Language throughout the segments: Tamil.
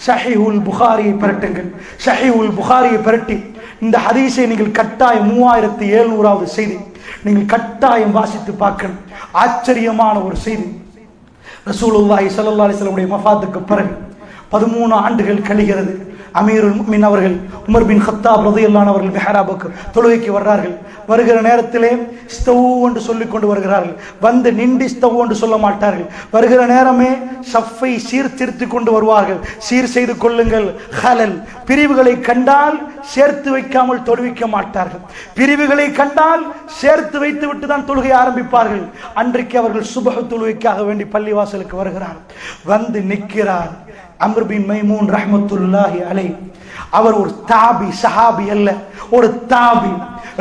ஸஹீஹுல் புகாரியை பரட்டுங்கள். ஸஹீஹுல் புகாரியை பரட்டி இந்த ஹதீஸை நீங்கள் கட்டாயம் 3700வது செய்தி நீங்கள் கட்டாயம் வாசித்து பார்க்கணும். ஆச்சரியமான ஒரு செய்தி. ரசூலுல்லாஹி ஸல்லல்லாஹு அலைஹி வஸல்லம் வஃபாத்துக்கு பிறகு 13 ஆண்டுகள் கழிகிறது. அமீருல் முஃமினீன் அவர்கள் உமர் பின் கத்தாப் ரலியல்லாஹு அன்ஹு அவர்கள் மிஹ்ராபுக்கு தொழுகைக்கு வர்றார்கள். வருகிற நேரத்திலே ஸ்தவ் என்று சொல்லிக் கொண்டு வருகிறார்கள். வந்து நின்று ஸ்தவ் என்று சொல்ல மாட்டார்கள். வருகிற நேரமே ஷஃப்பை சீர்திருத்திக் கொண்டு வருவார்கள். சீர் செய்து கொள்ளுங்கள். ஹலல் பிரிவுகளை கண்டால் சேர்த்து வைக்காமல் தொழுவிக்க மாட்டார்கள். பிரிவுகளை கண்டால் சேர்த்து வைத்து விட்டு தான் தொழுகை ஆரம்பிப்பார்கள். அன்றைக்கு அவர்கள் சுபஹ் தொழுகைக்காக வேண்டி பள்ளிவாசலுக்கு வருகிறார். வந்து நிற்கிறார் அம்ர் பின் மைமூன் ரஹ்மத்துல்லாஹி அலைஹி. அவர் ஒரு தாபி, சஹாபி அல்ல, ஒரு தாபி,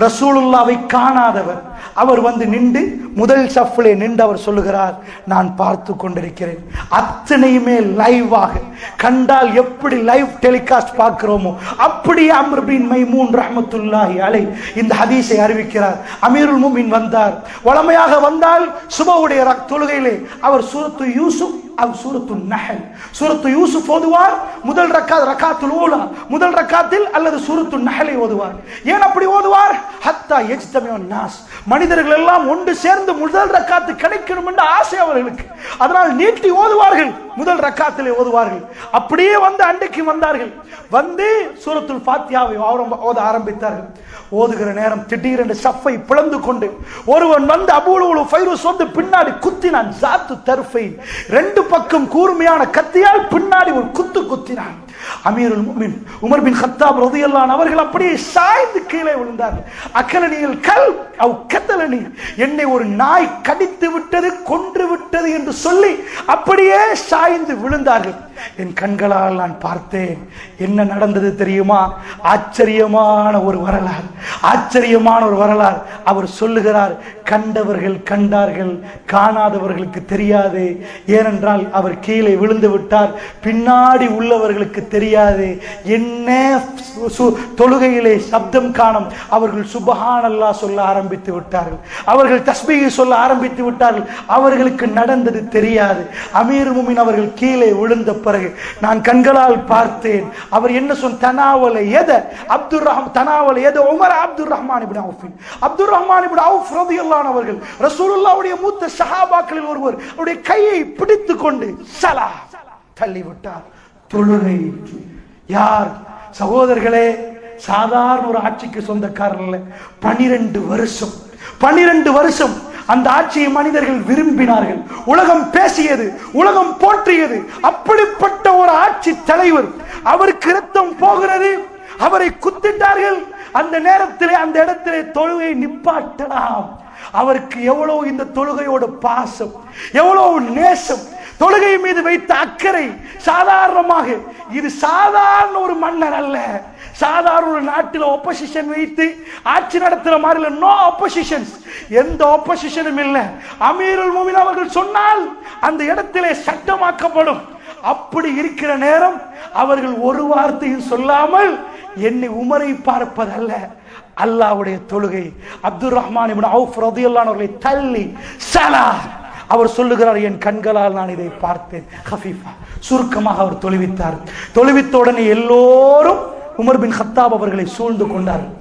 ரசூலுல்லாவை காணாதவர். அவர் வந்து நின்று முதல் சஃப்லே நின்று அவர் சொல்லுகிறார், நான் பார்த்து கொண்டிருக்கிறேன். அத்தனையுமே லைவாக கண்டால் எப்படி லைவ் டெலிகாஸ்ட் பார்க்கிறோமோ அப்படி அம்ர் பின் மைமூன் ரஹ்மத்துல்லாஹி அலைஹி இந்த ஹதீஸை அறிவிக்கிறார். அமீருல் முஃமினீன் வந்தார். வளமையாக வந்தால் சுபஹுடைய தொழுகையிலே அவர் சூரத்து யூசுப் சூரத்து நஹல், சூரத்து யூசுப் ஓதுவார். முதல் ரக்காத்துல் ஊலா, முதல் ரக்காத்தில் அல்லது சூரத்து நஹலை ஓதுவார். ஏன் அப்படி ஓதுவார்? ஹத்தா யஜ்தமியுன் நாஸ், மனிதர்கள் எல்லாம் ஒன்று சேர்ந்து முதல் ரக்காத்து கிடைக்கணும் என்ற ஆசை அவர்களுக்கு. அதனால் நீட்டி ஓதுவார்கள், முதல் ரக்காத்திலே ஓதுவார்கள். அப்படியே வந்து அன்றைக்கு வந்தார்கள். வந்து சூரத்துல் ஃபாத்திஹாவை ஓத ஆரம்பித்தார்கள். ஓதுகிற நேரம் திடீரென்று சஃப்பை பிளந்து கொண்டு ஒருவன் வந்து அபூலுல் ஃபைருஸ் வந்து பின்னாடி குத்தினான். ஜாத்து தர்ஃபை, ரெண்டு பக்கம் கூர்மையான கத்தியால் பின்னாடி ஒரு குத்து குத்தினான். அமீருல் முஃமினீன் உமர் பின் கத்தாப் ரலியல்லாஹு அன்ஹு அவர்கள் அப்படியே சாய்ந்து கீழே விழுந்தார்கள். அக்கலனியில் கல் அவ் கத்தலனி, என்னை ஒரு நாய் கடித்து விட்டது, கொன்று விட்டது என்று சொல்லி அப்படியே சாய்ந்து விழுந்தார்கள். என் கண்களால் நான் பார்த்தேன். என்ன நடந்தது தெரியுமா? ஆச்சரியமான ஒரு வரலாறு, ஆச்சரியமான ஒரு வரலாறு. அவர் சொல்லுகிறார், கண்டவர்கள் கண்டார்கள், காணாதவர்களுக்கு தெரியாது. ஏனென்றால் அவர் கீழே விழுந்து விட்டார், பின்னாடி உள்ளவர்களுக்கு தெரியாது. என்ன தொழுகையிலே சப்தம் காணும். அவர்கள் சுப்ஹானல்லாஹ் சொல்ல ஆரம்பித்து விட்டார்கள், அவர்கள் தஸ்பீஹ் சொல்ல ஆரம்பித்து விட்டார்கள். அவர்களுக்கு நடந்தது தெரியாது. அமீர் முஃமினீன் அவர்கள் கீழே விழுந்த பிறகு நான் கண்களால் பார்த்தேன். அவர் என்ன சொன்ன? தனாவல எத அப்துர் ரஹ்மான், தனாவல எத உமர் அப்துர் ரஹ்மான் இப்னு அவுஃப், அப்துர் ரஹ்மான் இப்னு அவுஃப் ரலியல்லாஹு அன்ஹு அவர்கள் ரசூலுல்லாஹ்வுடைய மூத்த சஹாபாக்களில் ஒருவர், அவருடைய கையை பிடித்துக் கொண்டு ஸலா தள்ளிவிட்டார். தொழுகை. யார்? சகோதரர்களே, சாதாரண ஒரு ஆட்சிக்கு சொந்தக்காரர் அல்ல. 12 வருஷம் அந்த ஆட்சியை மனிதர்கள் விரும்பினார்கள். உலகம் பேசியது, உலகம் போற்றியது. அப்படிப்பட்ட ஒரு ஆட்சி தலைவர், அவருக்கு இரத்தம் போகிறது, அவரை குத்திட்டார்கள். அந்த நேரத்திலே அந்த இடத்திலே தொழுகை நிப்பாட்டலாம். அவருக்கு எவ்வளவு இந்த தொழுகையோட பாசம், எவ்வளவு நேசம், தொழுகை மீது வைத்த அக்கறை. சாதாரணமாக இது சாதாரண ஒரு மன்னர் அல்ல, சாதாரண ஒரு நாட்டில் ஒப்போசிஷன் வைத்து ஆட்சி நடத்துற மாதிரி இல்ல. நோ ஒப்போசிஷன்ஸ், எந்த ஒப்போசிஷனும் இல்லை. அமீருல் முஃமினீன் அவர்கள் சொன்னால் அந்த இடத்திலே சட்டமாக்கப்படும். அப்படி இருக்கிற நேரம் அவர்கள் ஒரு வார்த்தையும் சொல்லாமல், என்னை உமரை பார்ப்பதல்ல, அல்லாஹ்வுடைய தொழுகை. அப்துர் ரஹ்மான் இப்னு அவுஃப் ரலியல்லாஹு அன்ஹு அவர்களை தள்ளி ஸலா. அவர் சொல்லுகிறார், என் கண்களால் நான் இதை பார்த்தேன். ஹஃபீஃபா, சுருக்கமாக அவர் தொழுவித்தார். தொழுவித்த உடனே எல்லோரும் உமர் பின் கத்தாப் அவர்களை சூழ்ந்து கொண்டார்கள்.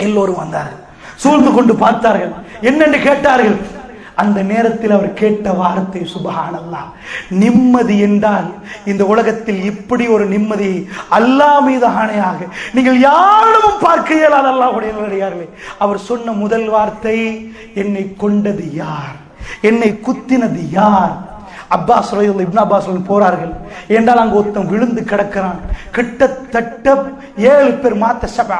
எல்லோரும் வந்தார்கள், சூழ்ந்து கொண்டு பார்த்தார்கள். என்னென்று கேட்டார்கள். அந்த நேரத்தில் அவர் கேட்ட வார்த்தை சுப்ஹானல்லாஹ். நிம்மதி என்றால் இந்த உலகத்தில் இப்படி ஒரு நிம்மதியை அல்லாஹ் மீது ஆணையாக நீங்கள் யாரும் பார்க்க இயலாத அல்லாஹ்வுடைய நல்லடியார்களே. அவர் சொன்ன முதல் வார்த்தை, என்னை கொண்டது யார், என்னை குத்தினது யார்? அப்பாஸ் ரலியல்லாஹு இப்னு அப்பாஸ் போறார்கள். என்றால் அங்கு ஒருத்தன் விழுந்து கிடக்கிறான். கிட்டத்தட்ட 7 பேர் மாத்த சபா,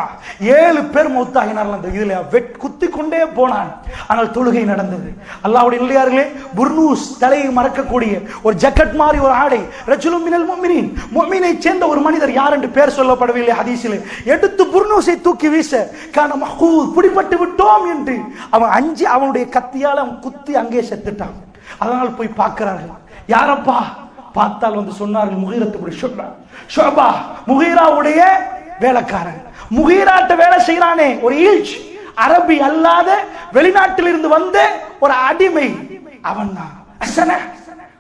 7 பேர் மௌத்தாகினார்கள். அந்த இதுல குத்தி கொண்டே போனான். ஆனால் தொழுகை நடந்தது. அல்லாஹ்வுடைய நல்லடியார்களே, புர்னூஸ், தலையை மறக்கக்கூடிய ஒரு ஜக்கெட் மாதிரி ஒரு ஆடை, ரஜுலுன் மினல் முஃமினீன், முஃமினை சேர்ந்த ஒரு மனிதர், யார் என்று பெயர் சொல்லப்படவில்லை ஹதீஸிலே, எடுத்து புர்னூஸை தூக்கி வீச கான மஹூத், பிடிபட்டு விட்டோம் என்று அவன் அஞ்சி அவனுடைய கத்தியால் அவன் குத்தி அங்கே செத்துட்டான். அதனால் போய் பார்க்கிறார்கள். யாரப்பா? பார்த்தால் வந்து சொன்னார்கள், முகீரத்துடைய ஷுபா, முகீராவுடைய வேலைக்காரன். முகீராட்ட வேலை செய்யறானே ஒரு ஈல்ச், அரபி அல்லாத வெளிநாட்டில் இருந்து வந்த ஒரு அடிமை, அவன் தான்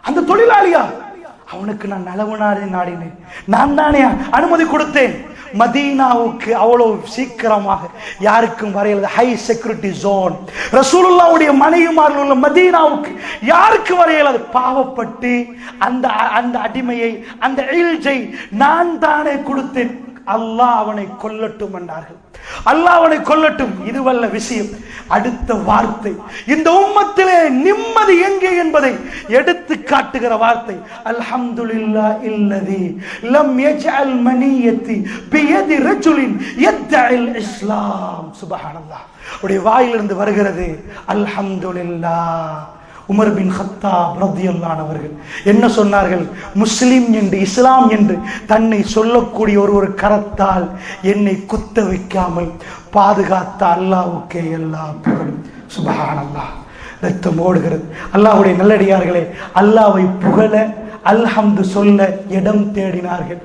அந்த தொழிலாளியா? அவனுக்கு நான் நலவு நாடினேன், நான் தானே அனுமதி கொடுத்தேன். மதீனாவுக்கு அவ்வளவு சீக்கிரமாக யாருக்கும் வரையல, ஹை செக்யூரிட்டி ஜோன். ரசூலுல்லாஹ்வுடைய மனைவிமார்கள் உள்ள மதீனாவுக்கு யாருக்கு வரையலாது. பாவப்பட்டு அந்த அந்த அடிமையை, அந்த இல்ஜை நான் தானே கொடுத்தேன், அல்லாஹ் அவனை கொல்லட்டும் என்றார்கள். அல்லாஹ் அவனை கொல்லட்டும். இதுவல்ல விஷயம். அடுத்த வார்த்தை இந்த உம்மத்திலே நிம்மதி எங்கே என்பதை எடுத்து காட்டுகிற வார்த்தை, அல்ஹம்துலில்லாஹ் இல்லதி லம் யஜ்அல் மனியத்தி பியதி ரஜுலின் யத்இல் இஸ்லாம். சுப்ஹானல்லாஹ். உடைய வாயிலிருந்து வருகிறது அல்ஹம்துலில்லாஹ். உமர் பின் கத்தாப் ரலியல்லாஹு அன்ஹு அவர்கள் என்ன சொன்னார்கள்? முஸ்லிம் என்று, இஸ்லாம் என்று தன்னை சொல்லக்கூடிய ஒரு கரத்தால் என்னை குத்த வைக்காமல் பாதுகாத்த அல்லாஹ்வுக்கே எல்லா புகழும். சுப்ஹானல்லாஹ். ரத்தம் ஓடுகிறது. அல்லாஹ்வுடைய நல்லடியார்களே, அல்லாஹ்வை புகழ, அல்ஹம்து சொல்ல இடம் தேடினார்கள்.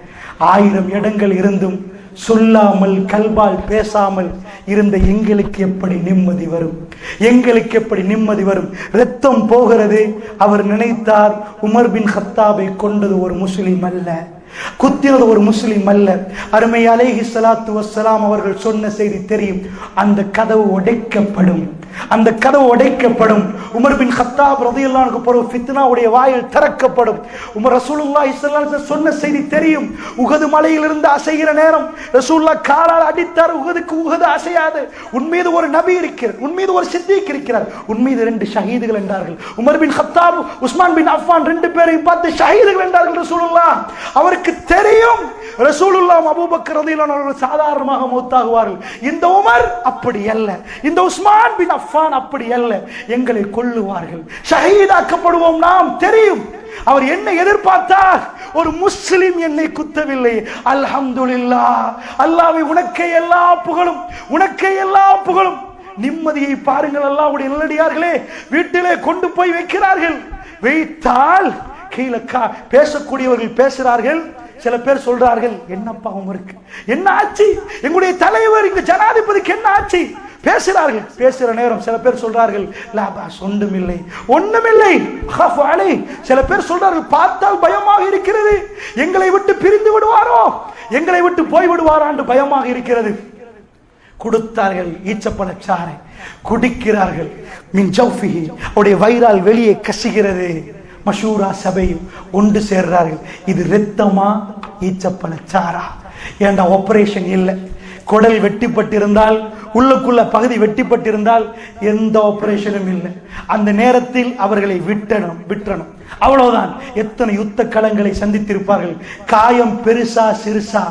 1000 இடங்கள் இருந்தும் சொல்லாமல் கல்பால் பேசாமல் இருந்த எங்களுக்கு எப்படி நிம்மதி வரும்? எங்களுக்கு எப்படி நிம்மதி வரும்? ரத்தம் போகிறது. அவர் நினைத்தார், உமர் பின் கத்தாபை கொண்டது ஒரு முஸ்லிம் அல்ல, குத்தினது ஒரு முஸ்லிம் அல்ல. அருமை அலைஹி ஸலாத்து வஸ்ஸலாம் அவர்கள் சொன்ன செய்தி தெரியும். அந்த கதவு உடைக்கப்படும், அந்த கதவு உடைக்கப்படும். உமர் பின் கத்தாப் ரலியல்லாஹு அன்ஹு பிறகு ஃபித்னாவுடைய வாயில் திறக்கப்படும். உமர் ரசூலுல்லாஹி ஸல்லல்லாஹு அலைஹி வஸல்லம் சொன்ன செய்தி தெரியும். உஹது மலையிலிருந்து அசைகிற நேரம் ரசூலுல்லாஹ் காலால் அடித்தார். உஹது அசையாது. உன்மீது ஒரு நபி இருக்கிறார், உன்மீது ஒரு சித்திக் இருக்கிறார், உன்மீது 2 ஷஹீதுகள் என்றார்கள். உமர் பின் கத்தாப், உஸ்மான் பின் அஃபான் 2 பேரையும் பார்த்து ஷஹீதுகள் என்றார்கள் ரசூலுல்லாஹ். அவருக்கு தெரியும் ரசூலுல்லாஹ் அபூபக்கர் ரலியல்லாஹு அன்ஹு சாதாரணமாக மௌத்தாகுவார்கள். இந்த உமர் அப்படி அல்ல, இந்த உஸ்மான் பின் அஃபான் அப்படி அல்ல, எங்களை கொல்லுவார்கள், ஷஹீதாக்கப்படுவோம். நாம் தெரியும். அவர் என்ன எதிர்பார்த்தார்? ஒரு முஸ்லிம் என்னை குத்தவில்லை. அல்ஹம்துலில்லாஹ். அல்லாஹ்வே உனக்கே எல்லா புகழும், உனக்கே எல்லா புகழும். நிம்மதியை பாருங்கள். அல்லாஹ்வுடைய நல்லடியார்களே, வீட்டிலே கொண்டு போய் வைக்கிறார்கள். வைத்தால் கீழே பேசக்கூடியவர்கள் பேசுறார்கள். சில பேர் சொல்றார்கள், என்னப்பா உமருக்கு என்ன ஆச்சு? எங்களுடைய தலைவர் இங்கு ஜனாதிபதிக்கு என்ன ஆச்சு? பேசுறார்கள். பேசுற நேரம் சில பேர் சொல்றார்கள், லாபாஸ், ஒன்றுமில்லை, ஒண்ணுமில்லை. சில பேர் சொல்றார்கள், பார்த்தால் பயமாக இருக்கிறது, எங்களை விட்டு பிரிந்து விடுவாரோ, எங்களை விட்டு போய் விடுவாரான்னு பயமாக இருக்கிறது. கொடுத்தார்கள் ஈச்சப்பழச்சாறை, குடிக்கிறார்கள். மின் ஜௌஃபிஹி, அவருடைய வயிறால் வெளியே கசிகிறது. மஷூரா சபையும் ஒன்று சேர்றார்கள். இது ரத்தமா ஈச்சப்பழச்சாரா? ஏண்டா ஆபரேஷன் இல்லை, குடல் வெட்டிப்பட்டிருந்தால், உள்ளுக்குள்ள பகுதி வெட்டிப்பட்டிருந்தால் எந்த ஆபரேஷனும் இல்லை. அந்த நேரத்தில் அவர்களை விட்டணும், அவ்வளவுதான். எத்தனை யுத்த களங்களை சந்தித்திருப்பார்கள். காயம் பெருசா சிறுசா,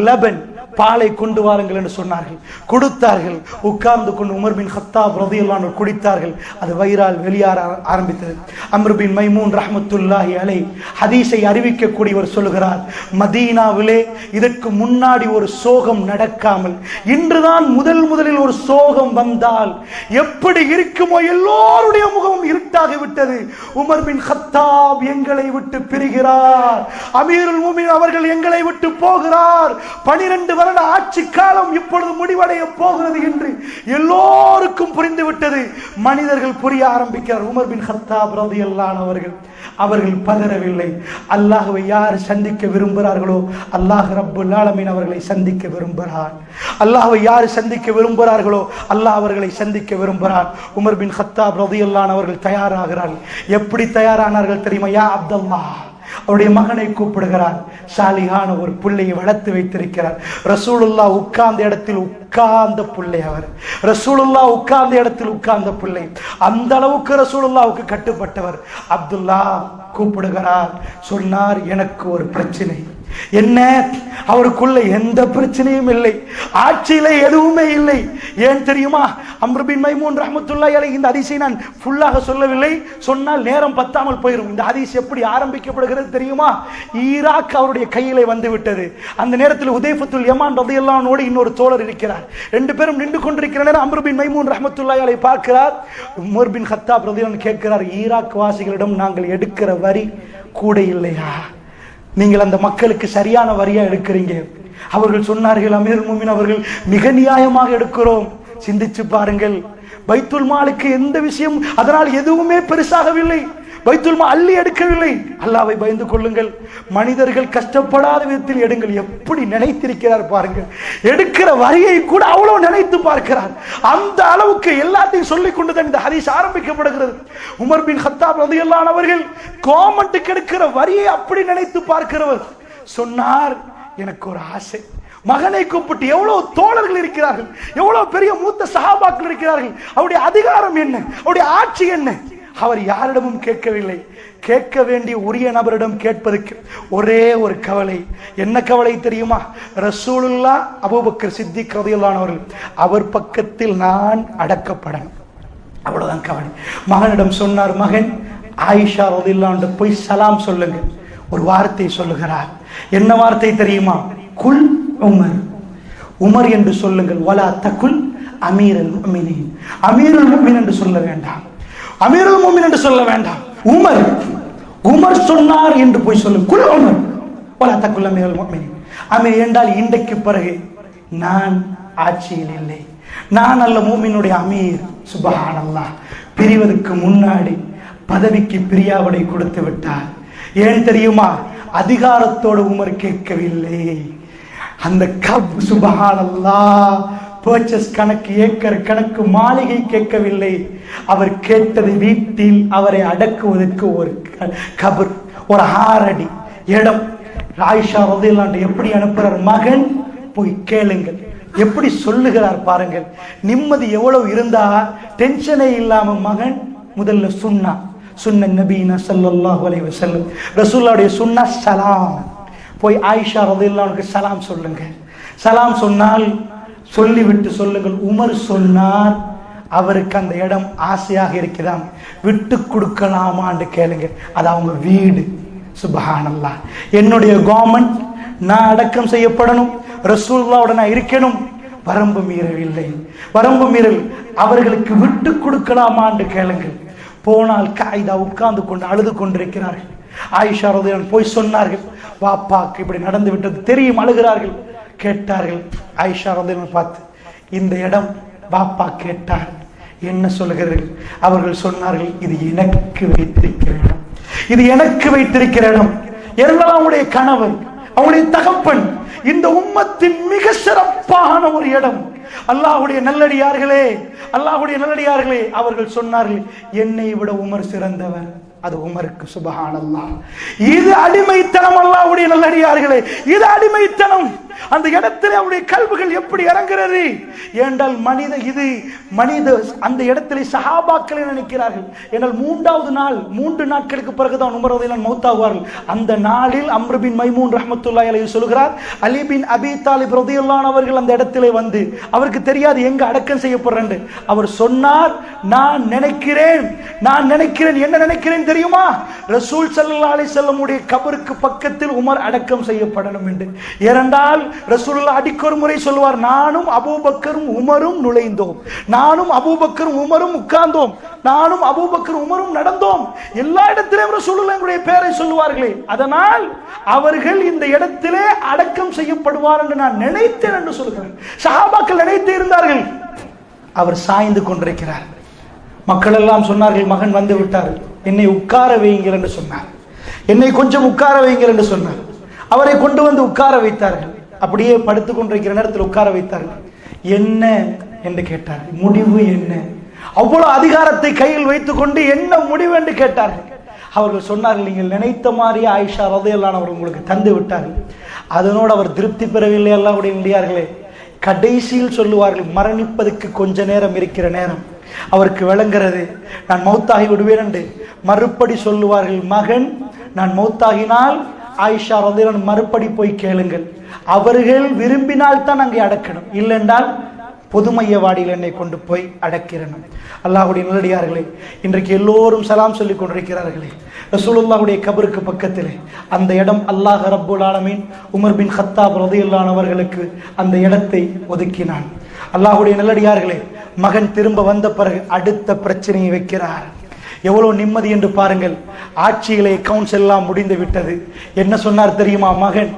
லபன், பாலை கொண்டு வாருங்கள் என்று சொன்னார்கள். கொடுத்தார்கள். உட்கார்ந்து கொண்டு உமர் பின் கத்தாப் ரலியல்லாஹு அன்ஹு குடித்தார்கள். அது வயிறால் வெளியேற ஆரம்பித்தது. அம்ர் பின் மைமூன் ரஹ்மத்துல்லாஹி அலைஹி ஹதீஸை அறிவிக்கக்கூடியவர் சொல்லுகிறார், மதீனாவிலே இதற்கு முன்னாடி ஒரு சோகம் நடக்காமல் இன்றுதான் முதலில் ஒரு சோகம் வந்தால் எப்படி இருக்குமோ, எல்லோருடைய முகமும் இருட்டாகி விட்டது. உமர் பின் கத்தாப் எங்களை விட்டு பிரிகிறார், அமீருல் முஃமினீன் அவர்கள் எங்களை விட்டு போகிறார், 12 வருட ஆட்சி காலம் இப்பொழுது முடிவடைய போகிறது என்று எல்லோருக்கும் புரிந்துவிட்டது. மனிதர்கள் புரிய ஆரம்பிக்கிறார். உமர் பின் கத்தாப் ரலியல்லாஹு அன்ஹு அவர்கள் பதறவில்லை. அல்லாஹ்வை யார் சந்திக்க விரும்புகிறார்களோ அல்லாஹ் ரப்புல் ஆலமீன் அவர்களை சந்திக்க விரும்புகிறார். அல்லாஹ்வை யார் சந்திக்க விரும்புகிறார்களோ அல்லாஹ் அவர்களை சந்திக்க விரும்புகிறார். உமர் பின் கத்தாப் ரலியல்லாஹு அன்ஹு அவர்கள் தயாராகிறார்கள். எப்படி தயாரானார்கள் தெரியுமா? யா அப்துல்லாஹ், அவருடைய மகனை கூப்பிடுகிறார். சாலிஹான ஒரு பிள்ளையை வளர்த்து வைத்திருக்கிறார். ரசூலுல்லாஹ் உட்கார்ந்த இடத்தில் உட்கார்ந்த பிள்ளை, அவர் ரசூலுல்லாஹ் உட்கார்ந்த இடத்தில் உட்கார்ந்த பிள்ளை. அந்த அளவுக்கு ரசூலுல்லாஹ்வுக்கு கட்டுப்பட்டவர். அப்துல்லா கூப்பிடுகிறார். சொன்னார், எனக்கு ஒரு பிரச்சனை. என்ன? அவருக்குள்ள எந்த பிரச்சனையும் இல்லை, ஆட்சியில எதுவுமே இல்லை. ஏன் தெரியுமா? அம்ர் பின் மைமூன் ரஹ்மத்துல்லாஹி அலைஹி, இந்த ஹதீஸை நான் ஃபுல்லாக சொல்லவில்லை, சொன்னால் நேரம் பத்தாமல் போயிடும். இந்த ஹதீஸ் எப்படி ஆரம்பிக்கப்படுகிறது தெரியுமா? ஈராக் அவருடைய கையிலே வந்து விட்டது. அந்த நேரத்தில் ஹுதைஃபத்துல் யமான் ரலியல்லாஹு அன்ஹு இன்னொரு தோழர் இருக்கிறார். 2 பேரும் நின்று கொண்டிருக்கிற நேரம் அம்ர் பின் மைமூன் ரஹ்மத்துல்லாஹி அலைஹி பார்க்கிறார். உமர் பின் கத்தாப் ரலியல்லாஹு அன்ஹு கேட்கிறார், ஈராக் வாசிகளிடம் நாங்கள் எடுக்கிற வரி கூட இல்லையா? நீங்கள் அந்த மக்களுக்கு சரியான வரியா எடுக்கிறீங்க. அவர்கள் சொன்னார்கள், அமீருல் முஃமினீன் அவர்கள் மிக நியாயமாக எடுக்கிறோம். சிந்திச்சு பாருங்கள், பைத்துல் மாலுக்கு எந்த விஷயம் அதனால் எதுவுமே பெருசாகவில்லை. பைத்துல் மால் அள்ளி எடுக்கவில்லை. அல்லாஹ்வை பயந்து கொள்ளுங்கள், மனிதர்கள் கஷ்டப்படாத விதத்தில் எடுங்கள். எப்படி நினைத்திருக்கிறார் பாருங்கள், எடுக்கிற வரியை கூட அவ்வளவு நினைத்து பார்க்கிறார். அந்த அளவுக்கு எல்லாத்தையும் சொல்லிக் கொண்டுதான் இந்த ஹதீஸ் ஆரம்பிக்கப்படுகிறது. உமர் பின் கத்தாப் ரலியல்லாஹு அன்ஹு அவர்கள் கவர்மெண்ட்டுக்கு எடுக்கிற வரியை அப்படி நினைத்து பார்க்கிறவர் சொன்னார், எனக்கு ஒரு ஆசை, மகனை கூப்பிட்டு, எவ்வளவு தோழர்கள் இருக்கிறார்கள், எவ்வளவு பெரிய மூத்த சஹாபாக்கள் இருக்கிறார்கள், அவருடைய அதிகாரம் என்ன, அவருடைய ஆட்சி என்ன? அவர் யாரிடமும் கேட்கவில்லை. கேட்க வேண்டிய உரிய நபரிடம் கேட்பதற்கு ஒரே ஒரு கவலை. என்ன கவலை தெரியுமா? ரசூலுல்லாஹ் அபூபக்கர் சித்திக் ரலியல்லாஹு அன்ஹு அவர்கள் அவர் பக்கத்தில் நான் அடக்கப்படணும், அவ்வளவுதான் கவலை. மகனிடம் சொன்னார், மகன் ஆயிஷா ரலியல்லாஹு அன்ஹா போய் சலாம் சொல்லுங்க. ஒரு வார்த்தை சொல்லுகிறார். என்ன வார்த்தை தெரியுமா? குல் உமர், உமர் என்று சொல்லுங்கள். வலா தகுல் அமீருல் முஃமினீன், அமீருல் முஃமினீன் என்று சொல்ல வேண்டாம், அமீருல் முஃமினீன் என்று சொல்ல வேண்டாம். உமர், உமர் சொன்னார் என்று போய் சொல்லுங்கள். குல் உமர் வலா தகுல் அமீருல் முஃமினீன். அமீர் என்றால் இன்றைக்கு பிறகு நான் ஆட்சியில் இல்லை, நான் அல்ல மூமினுடைய அமீர். சுப்ஹானல்லாஹ், பிரிவதற்கு முன்னாடி பதவிக்கு பிரியாவிடை கொடுத்து விட்டார். ஏன் தெரியுமா? அதிகாரத்தோடு உமர் கேட்கவில்லை. அந்த சுப்ஹானல்லாஹ், பர்ச்சேஸ் கணக்கு, ஏக்கர் கணக்கு, மாளிகை கேட்கவில்லை. அவர் கேட்டது வீட்டில் அவரை அடக்குவதற்கு ஒரு கபர், ஒரு 6 அடி இடம். ஆயிஷா ரலியல்லாஹு அன்ஹா எப்படி அனுப்புறார்? மகன் போய் கேளுங்கள். எப்படி சொல்லுகிறார் பாருங்கள். நிம்மதி எவ்வளவு இருந்தா டென்ஷனே இல்லாம மகன் முதல்ல சுன்ன நபீனா ஸல்லல்லாஹு அலைஹி வஸல்லம், ரசூலுல்லாஹ்வுடைய சுன்னா சலாம். போய் ஆயிஷா ரலியல்லாஹு அன்ஹா சலாம் சொல்லுங்க. சலாம் சொன்னால் சொல்லிவிட்டு சொல்லுங்கள், உமர் சொன்னார் அவருக்கு அந்த இடம் ஆசையாக இருக்கிறான், விட்டு கொடுக்கலாமான்னு கேளுங்க. அது அவங்க வீடு. சுப்ஹானல்லாஹ், என்னுடைய கவர்மெண்ட், நான் அடக்கம் செய்யப்படணும், ரசூலுல்லாஹ்வோட நான் இருக்கணும். வரம்பு மீறவில்லை, வரம்பு மீறல். அவர்களுக்கு விட்டு கொடுக்கலாமான்னு கேளுங்கள். போனால் காயிதா உட்கார்ந்து கொண்டு அழுது கொண்டிருக்கிறார்கள். ஆயிஷா ரலியல்லாஹு அன்ஹா போய் சொன்னார்கள், வாப்பாக்கு இப்படி நடந்து விட்டது தெரியும், அழுகிறார்கள். கேட்டார்கள் ஆயிஷா ரலியல்லாஹு அன்ஹா பார்த்து, இந்த இடம் வாப்பா கேட்டார், என்ன சொல்லுகிறீர்கள்? அவர்கள் சொன்னார்கள், இது எனக்கு வைத்திருக்கிற இடம், இது எனக்கு வைத்திருக்கிற இடம். ஏனென்றால் அவனுடைய கணவன், அவனுடைய தகப்பன், இந்த உம்மத்தின் மிக சிறப்பான ஒரு இடம். அல்லாஹ்வுடைய நல்லடியார்களே, அல்லாஹ்வுடைய நல்லடியார்களே, அவர்கள் சொன்னார்கள், என்னை விட உமர் சிறந்தவர். அது உமருக்கு. சுப்ஹானல்லாஹ், இது அடிமைத்தனம். அல்லாஹ்வுடைய நல்லடியார்களே, இது அடிமைத்தனம். அந்த இடத்திலே அவருடைய கல்விகள் எப்படி இறங்குகிறது என்றால் மனித அந்த இடத்திலே சஹாபாக்களை நினைக்கிறார்கள். என்றால் 3வது நாள், 3 நாட்களுக்கு பிறகுதான் உமர் ரலியல்லாஹு அன்ஹு மௌத்தாவார்கள். அந்த நாளில் அம்ர் பின் மைமூன் ரஹ்மத்துல்லாஹி அலைஹி சொல்கிறார், அலி பின் அபி தாலிப் ரலியல்லாஹு அன்ஹு அவர்கள் அந்த இடத்திலே வந்து, அவருக்கு தெரியாது எங்க அடக்கம் செய்யப்படுறேன். அவர் சொன்னார், நான் நினைக்கிறேன், என்ன நினைக்கிறேன் தெரியுமா? ரசூல் ஸல்லல்லாஹு அலைஹி வஸல்லம் உடைய கபருக்கு பக்கத்தில் உமர் அடக்கம் செய்யப்படணும் என்று. ஏனென்றால் ரசூலுல்லாஹ் அடிக்கொரு முறை சொல்வார், நானும் அபூபக்கரும் உமரும் நுழைந்தோம், நானும் அபூபக்கரும் உமரும் உட்கார்ந்தோம், நானும் அபூபக்கரும் உமரும் நடந்தோம். எல்லா இடத்திலும் ரசூலுல்லாஹ்வுடைய பெயரை சொல்லுவார்களே, அதனால் அவர்கள் இந்த இடத்திலே அடக்கம் செய்யப்படுவார் என்று நான் நினைத்தேன் என்று சொல்கிறார். சஹாபாக்கள் நினைத்து இருந்தார்கள். அவர் சாய்ந்து கொண்டிருக்கிறார். மக்கள் எல்லாம் சொன்னார்கள், மகன் வந்து விட்டார், என்னை உட்கார வையுங்கள் என்று சொன்னார். என்னை கொஞ்சம் உட்கார வையுங்கள் என்று சொன்னார். அவரை கொண்டு வந்து உட்கார வைத்தார்கள். அப்படியே படுத்துக் கொண்டிருக்கிற நேரத்தில் உட்கார வைத்தார்கள். என்ன என்று கேட்டார்கள். முடிவு என்ன? அவ்வளவு அதிகாரத்தை கையில் வைத்துக் கொண்டு என்ன முடிவு என்று கேட்டார்கள். அவர்கள் சொன்னார்கள், நீங்கள் நினைத்த மாதிரியே ஆயிஷா ரலியல்லாஹு அன்ஹா அவர்கள் உங்களுக்கு தந்து விட்டார்கள். அதனோடு அவர் திருப்தி பெறவில்லை. அல்லாஹ்வுடைய நல்லடியார்களே, கடைசியில் சொல்லுவார்கள், மரணிப்பதற்கு கொஞ்ச நேரம் இருக்கிற நேரம் அவருக்கு விளங்குறது, நான் மௌத்தாகி விடுவேன் என்று. மறுபடி சொல்லுவார்கள், மகன் நான் மௌத்தாகினால் ஆயிஷா ரலியல்லாஹு அன்ஹா மறுபடி போய் கேளுங்கள், அவர்கள் விரும்பினால் தான் அங்கே அடக்கணும், இல்லைன்றால் பொதுமையவாடியில் என்னை கொண்டு போய் அடக்கிறணும். அல்லாஹ்வுடைய நல்லடியார்களே, இன்றைக்கு எல்லோரும் சலாம் சொல்லிக் கொண்டிருக்கிறார்களே, ரசூலுல்லாஹ்வுடைய கபருக்கு பக்கத்திலே அந்த இடம் அல்லாஹ் ரப்புல் ஆலமீன் உமர் பின் கத்தாப் ரலியல்லாஹு அன்ஹு அவர்களுக்கு அந்த இடத்தை ஒதுக்கினான். அல்லாஹ்வுடைய நல்லடியார்களே, மகன் திரும்ப வந்த பிறகு அடுத்த பிரச்சனையை வைக்கிறார். எவ்வளவு நிம்மதி என்று பாருங்கள். ஆட்சியிலே அக்கவுண்ட்ஸ் எல்லாம் முடிந்து விட்டது. என்ன சொன்னார் தெரியுமா? மகன்,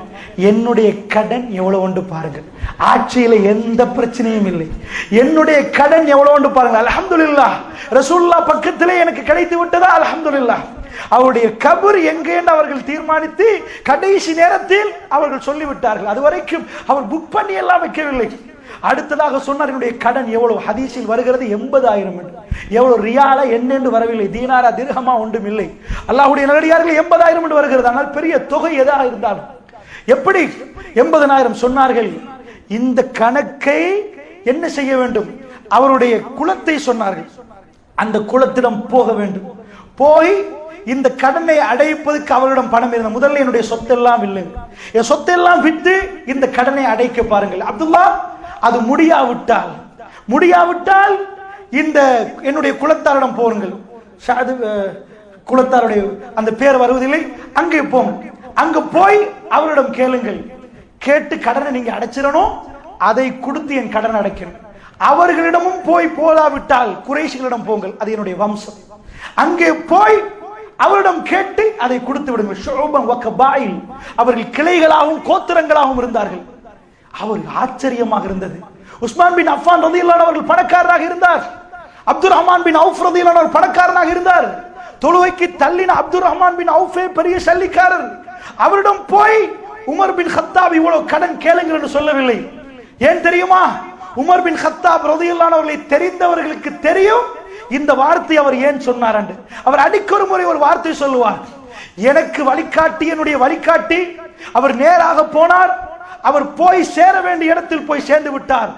என்னுடைய கடன் எவ்வளவு ஒன்று பாருங்கள். ஆட்சியில எந்த பிரச்சனையும் இல்லை, என்னுடைய கடன் எவ்வளவு ஒன்று பாருங்கள். அல்ஹம்துலில்லாஹ், ரசூலுல்லாஹ் பக்கத்திலே எனக்கு கிடைத்து விட்டதா? அல்ஹம்துலில்லாஹ். அவருடைய கபர் எங்கே என்று அவர்கள் தீர்மானித்து கடைசி நேரத்தில் அவர்கள் சொல்லிவிட்டார்கள். அதுவரைக்கும் அவர் புக் பண்ணி எல்லாம் வைக்கவில்லை. அடுத்ததாக சொன்னார், என்னுடைய கடன் எவ்வளவு? ஹதீஸில் வருகிறது 80,000 என்று. எவ்வளவு ரியாலா என்னென்று வரவில்லை, தீனாரா திர்ஹமா ஒன்றும் இல்லை. அல்லாஹ்வுடைய நல்லடியார்கள் 80,000 என்று வருகிறது. ஆனால் பெரிய தொகை எதாக இருந்தாலும் எப்படி 80,000 சொன்னார்கள்? இந்த கணக்கை என்ன செய்ய வேண்டும்? அவருடைய குலத்தை சொன்னார்கள். அந்த குலத்திடம் போக வேண்டும். போய் இந்த கடனை அடைப்பதற்கு அவரிடம் பணம் இருந்த முதல்ல என்னுடைய சொத்தெல்லாம் இல்லை, என் சொத்தெல்லாம் விட்டு இந்த கடனை அடைக்க பாருங்கள். அப்துல்லா, அது முடியாவிட்டால் இந்த என்னுடைய குலத்தாரிடம் போருங்கள். குலத்தாருடைய அந்த பேர் வருவதில்லை, அங்கே போங்க. அங்க போய் அவரிடம் கேளுங்கள். கேட்டு கடனை நீங்க அடைச்சிடணும், அதை கொடுத்து என் கடன் அடைக்கணும். அவர்களிடமும் போதாவிட்டால் குறைஷிகளிடம் போங்கள், அது என்னுடைய வம்சம். அங்கே போய் அவரிடம் கேட்டு அதை கொடுத்து விடுங்கள். அவர்கள் கிளைகளாகவும் கோத்திரங்களாகவும் இருந்தார்கள். அவருக்கு ஆச்சரியமாக இருந்தது. உஸ்மான் பின் அஃபான் ரலியல்லாஹு அவர்கள் பணக்காரராக இருந்தார். அப்துல் ரஹ்மான் பின் அவுஃப் ரலியல்லாஹு அவர் பணக்காரராக இருந்தார். தொழுகைக்கு தள்ளின அப்துல் ரஹ்மான் பின் அவுஃபே பெரிய சல்லிக்காரர். அவரிடம் போய் உமர் பின் கத்தாப் இவ்வளவு கடன் கேளுங்கள் என்று சொல்லவில்லை. ஏன் தெரியுமா? உமர் பின் கத்தாப் ரலியல்லாஹு அவர்களை தெரிந்தவர்களுக்கு தெரியும் இந்த வார்த்தை அவர் ஏன் சொன்னார் என்று. அவர் அடிக்கொரு முறை ஒரு வார்த்தை சொல்லுவார், எனக்கு வழிகாட்டி, என்னுடைய வழிகாட்டி. அவர் நேராக போனார், அவர் போய் சேர வேண்டிய இடத்தில் போய் சேர்ந்து விட்டார்.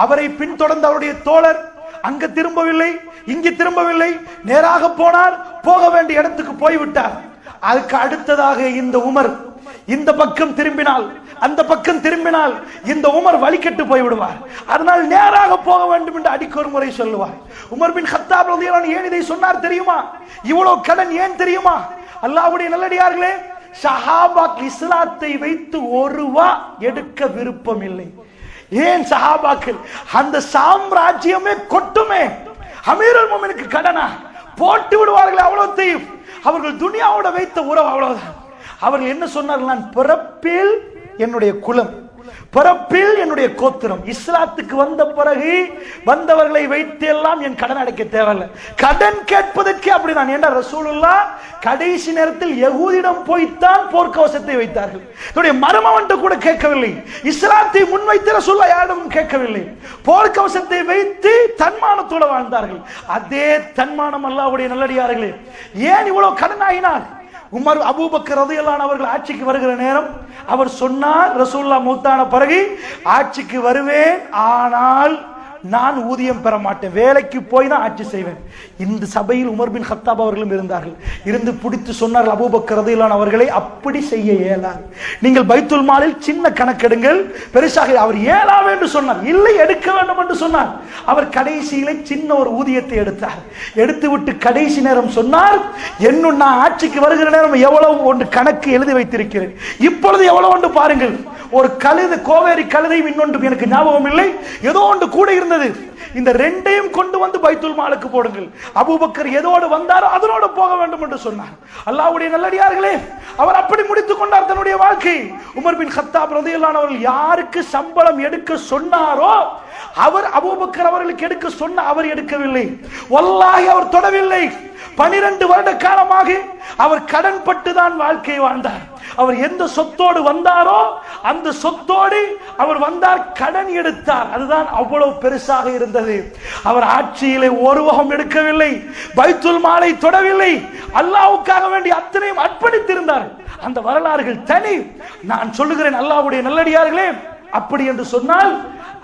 அவரை பின்தொடர்ந்த அவருடைய தோழர் அங்க திரும்பவில்லை, இங்கு திரும்பவில்லை, நேராக போனார், போக வேண்டிய இடத்துக்கு போய்விட்டார். அதுக்கு அடுத்ததாக இந்த உமர் இந்த பக்கம் திரும்பினால், அந்த பக்கம் திரும்பினால் இந்த உமர் வழிகட்டு போய்விடுவார். அதனால் நேராக போக வேண்டும் என்று அடிக்கொரு முறை சொல்லுவார். உமர் பின் கத்தாப் ரலியல்லாஹு அன்ஹு ஏன் இதை சொன்னார் தெரியுமா? இவ்வளவு கடன் ஏன் தெரியுமா? அல்லாஹ்வுடைய நல்லடியார்களே, சஹாபாக்கள் இஸ்லாத்தை வைத்து ஒரு ரூபா எடுக்க விருப்பம் இல்லை. ஏன் சஹாபாக்கள்? அந்த சாம்ராஜ்யமே கொட்டுமே. அமீருல் முஃமினுக்கு கடனா போட்டு விடுவார்கள், அவ்வளவுத்தையும். அவர்கள் துனியாவோட வைத்த உறவு அவ்வளவுதான். அவர்கள் என்ன சொன்னார்கள்? நான் பிறப்பில் என்னுடைய குலம், பிறப்பில் என்னுடைய கோத்திரம். இஸ்லாத்துக்கு வந்த பிறகு வந்தவர்களை வைத்து எல்லாம் என் கடன் அடைக்க தேவையில்லை. கடன் கேட்பதற்கு அப்படி நான் ஏண்டா ரசூலுல்லாஹ் கடைசி நேரத்தில் யகூதிடம் போய்த்தான் போர்க்கவசத்தை வைத்தார்கள். என்னுடைய மருமவன்ட்டு கூட கேட்கவில்லை. இஸ்லாத்தை முன்வைத்து ரசூலுல்லாஹ் யாரிடமும் கேட்கவில்லை. போர்க்கவசத்தை வைத்து தன்மானத்தோடு வாழ்ந்தார்கள். அதே தன்மானம் அல்லாஹ்வுடைய நல்லடியார்களே ஏன் இவ்வளவு கடன் ஆகினார்? உமர் அபூபக்கர் ரலியல்லாஹு அன்ஹு அவர்கள் ஆட்சிக்கு வருகிற நேரம் அவர் சொன்னார், ரசூலுல்லாஹ் மௌத்தான பிறகு ஆட்சிக்கு வருவேன், ஆனால் நான் ஊதியம் பெற மாட்டேன், வேலைக்கு போய் தான் ஆட்சி செய்வேன். இந்த சபையில் உமர் பின் கத்தாப் அவர்களும் இருந்தார்கள். இருந்து பிடித்து சொன்னார்கள், அபூபக்கர் ரலியல்லாஹு அன்ஹு அவர்களை அப்படி செய்ய இயலாது, நீங்கள் பைத்துல் மாலில் சின்ன கணக்கெடுங்கள், பெருசாக. அவர் இயலாது என்று சொன்னார், இல்லை எடுக்க வேண்டும் என்று சொன்னார். அவர் கடைசியிலே சின்ன ஒரு ஊதியத்தை எடுத்தார். எடுத்து விட்டு கடைசி நேரம் சொன்னார், இன்னும் நான் ஆட்சிக்கு வருகிற நேரம் எவ்வளவு ஒன்று கணக்கு எழுதி வைத்திருக்கிறேன், இப்பொழுது எவ்வளவு ஒன்று பாருங்கள். ஒரு கழுது, கோவேரி கழுதையும் இன்னொன்று எனக்கு ஞாபகம் இல்லை, ஏதோ ஒன்று கூட இருந்தது. இந்த ரெண்டையும் கொண்டு வந்து பைத்துல் மாலுக்கு போடுங்கள். அபூபக்கர் எதோடு வந்தாரோ அதனோடு போக வேண்டும் என்று சொன்னார். அல்லாஹ்வுடைய நல்லடியார்களே, அவர் அப்படி முடித்துக் கொண்டார் தன்னுடைய வாழ்க்கை. உமர் பின் கத்தாப் ரலியல்லாஹு அன்ஹு அவர்கள் யாருக்கு சம்பளம் எடுக்க சொன்னாரோ அவர் அபூபக்கர் அவர்களுக்கு எடுக்க சொன்ன அவர் எடுக்கவில்லை. வல்லாஹி அவர் தொடவில்லை. 12 வருட காலமாக அவர் கடன் பட்டு தான் வாழ்க்கை வாழ்ந்தார். அவர் எந்த சொத்தோடு வந்தாரோ அந்த சொத்தோடு அவர் வந்தார், கடன் எடுத்தார். அதுதான் அவ்வளவு பெருசாக இருந்தது. அவர் ஆட்சியிலே ஒரு வகம் எடுக்கவில்லை, பைத்துல் மாலை தொடவில்லை, அல்லாஹ்வுக்காக வேண்டி அத்தனையும் அர்ப்பணித்திருந்தார். அந்த வரலாறுகள் தனி. நான் சொல்லுகிறேன், அல்லாஹ்வுடைய நல்லடியார்களே, அப்படி என்று சொன்னால்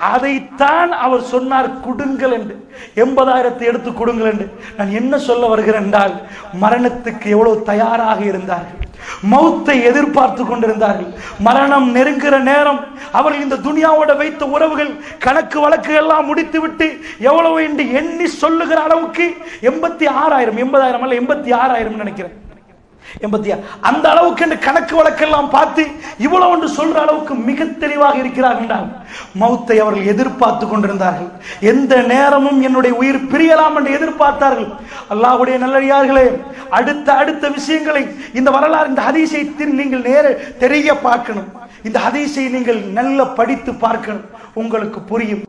அதைத்தான் அவர் சொன்னார், கொடுங்கள் என்று. 80,000 எடுத்து கொடுங்கள் என்று. நான் என்ன சொல்ல வருகிறேன் என்றால், மரணத்துக்கு எவ்வளவு தயாராக இருந்தார்கள், மௌத்தை எதிர்பார்த்து கொண்டிருந்தார்கள். மரணம் நெருங்குகிற நேரம் அவர்கள் இந்த துனியாவோட வைத்த உறவுகள், கணக்கு வழக்கு எல்லாம் முடித்து விட்டு எவ்வளவு என்று எண்ணி சொல்லுகிற அளவுக்கு 86,000, 80,000 அல்ல 86,000 நினைக்கிறேன், 86, அந்த அளவுக்கு என்று கணக்கு வழக்கெல்லாம் பார்த்து இவ்வளவு ஒன்று சொல்ற அளவுக்கு மிக தெளிவாக இருக்கிறார்கள் என்றால், மௌத்தை அவர்கள் எதிர்பார்த்து கொண்டிருந்தார்கள். எந்த நேரமும் என்னுடைய உயிர் பிரியலாம் என்று எதிர்பார்த்தார்கள். அல்லாஹ்வுடைய நல்லடியார்களே, அடுத்த விஷயங்களை இந்த வரலாறு, இந்த ஹதீஸை நீங்கள் தெரிய பார்க்கணும். இந்த ஹதீஸை நீங்கள் நல்ல படித்து பார்க்கணும், உங்களுக்கு புரியும்.